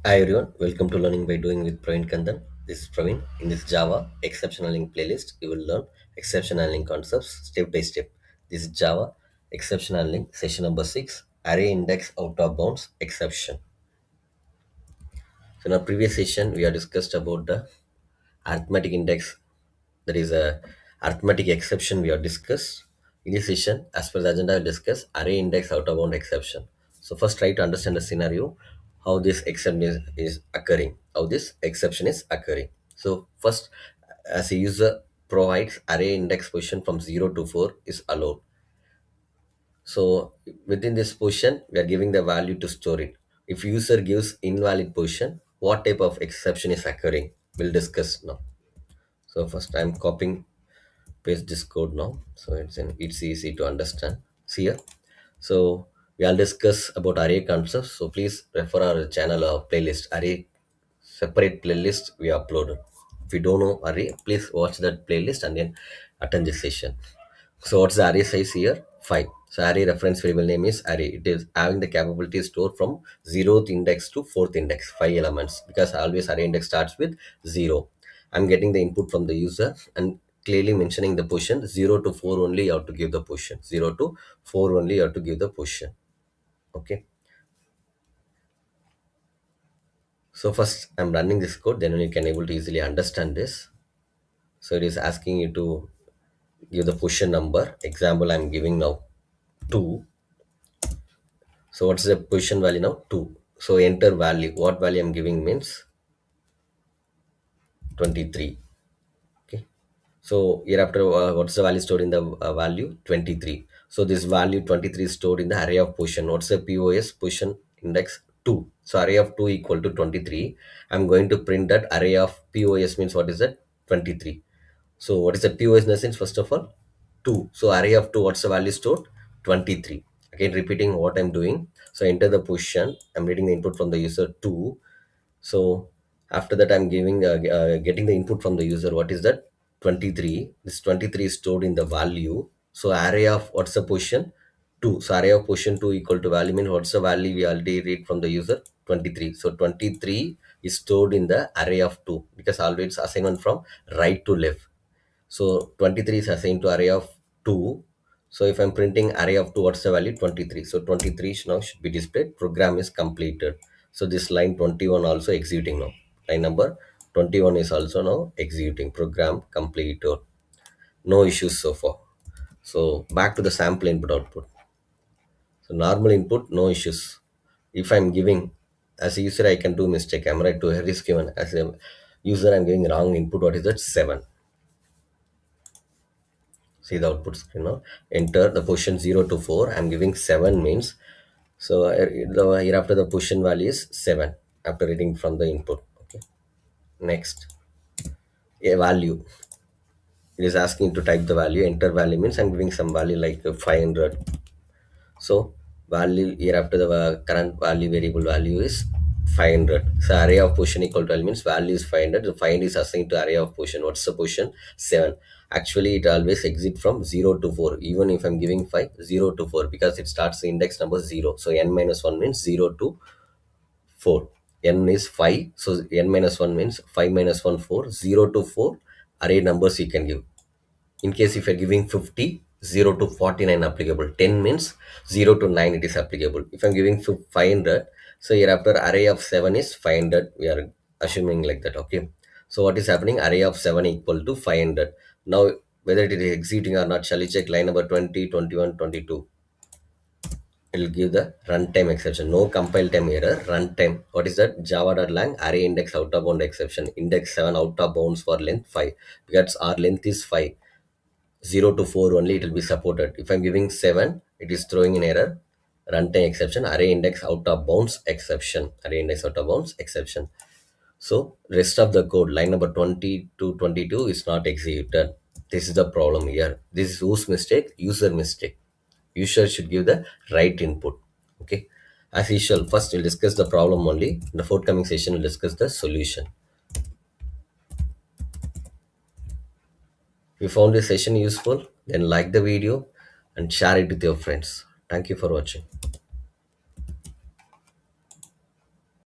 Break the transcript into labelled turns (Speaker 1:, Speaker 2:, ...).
Speaker 1: Hi everyone, welcome to Learning by Doing with Praveen Kandan. This is Praveen. In this Java exception handling playlist, you will learn exception handling concepts step by step. This is Java exception handling session number 6, array index out of bounds exception. So in our previous session, we have discussed about the arithmetic index, that is a arithmetic exception we have discussed. In this session, as per the agenda, we'll discuss array index out of bound exception. So first try to understand the scenario, how this exception is occurring, how this exception is occurring. So first, as a user provides array index position from 0 to 4 is allowed. So within this position, we are giving the value to store it. If user gives invalid position, what type of exception is occurring? We'll discuss now. So first I'm copying paste this code now, so it's easy to understand. See here, so we all discuss about array concepts, so please refer our channel or playlist array, separate playlist we uploaded. If you don't know array, please watch that playlist and then attend this session. So what's the array size here? 5. So array reference variable name is array. It is having the capability to store from 0th index to 4th index, 5 elements, because always array index starts with 0. I'm getting the input from the user and clearly mentioning the position 0 to 4 only you have to give the position. 0 to 4 only you have to give the position. Okay. So first I'm running this code, then you can able to easily understand this. So it is asking you to give the position number. Example I'm giving now 2. So what's the position value now? 2. So enter value. What value I'm giving means 23. Okay. So hereafter, what's the value stored in the value? 23. So this value 23 is stored in the array of position. What's the POS? Position index 2. So array of 2 equal to 23. I'm going to print that array of POS means what is that? 23. So what is the POS in the sense? First of all, 2. So array of 2, what's the value stored? 23. Again, repeating what I'm doing. So enter the position. I'm reading the input from the user 2. So after that, I'm giving getting the input from the user. What is that? 23. This 23 is stored in the value. So array of what's the position? 2. So array of position 2 equal to value means what's the value we already read from the user? 23. So 23 is stored in the array of 2 because always assignment from right to left. So 23 is assigned to array of 2. So if I'm printing array of 2, what's the value? 23. So 23 now should be displayed. Program is completed. So this line 21 also executing now. Line number 21 is also now executing. Program completed. No issues so far. So back to the sample input output. So normal input, no issues. If I'm giving as a user, I can do mistake. I'm right to risk given as a user, I'm giving wrong input. What is that? 7. See the output screen now. Enter the position 0 to 4. I'm giving 7 means. So here after the position value is 7 after reading from the input. Okay. Next, a value. It is asking to type the value. Enter value means I'm giving some value like 500. So value here after the current value variable value is 500. So array of position equal to L means value is 500. The find is assigned to array of position. What's the position? 7. Actually, it always exit from 0 to 4. Even if I'm giving 5, 0 to 4 because it starts the index number 0. So n minus 1 means 0 to 4. N is 5. So n minus 1 means 5 minus 1, 4. 0 to 4 array numbers you can give. In case if you're giving 50, 0 to 49 applicable. 10 means 0 to 9 it is applicable. If I'm giving 500, so here after array of 7 is 500. We are assuming like that. Okay. So what is happening? Array of 7 equal to 500. Now whether it is executing or not, shall we check line number 20, 21, 22. It will give the runtime exception. No compile time error. Runtime. What is that? Java.lang array index out of bound exception. Index 7 out of bounds for length 5. Because our length is 5. 0 to 4 only it will be supported. If I'm giving 7, it is throwing an error. Runtime exception, array index out of bounds exception. Array index out of bounds exception. So rest of the code, line number 20 to 22 is not executed. This is the problem here. This is whose mistake? User mistake. User should give the right input. Okay. As usual, first we'll discuss the problem only. In the forthcoming session, we'll discuss the solution. If you found this session useful, then like the video and share it with your friends. Thank you for watching.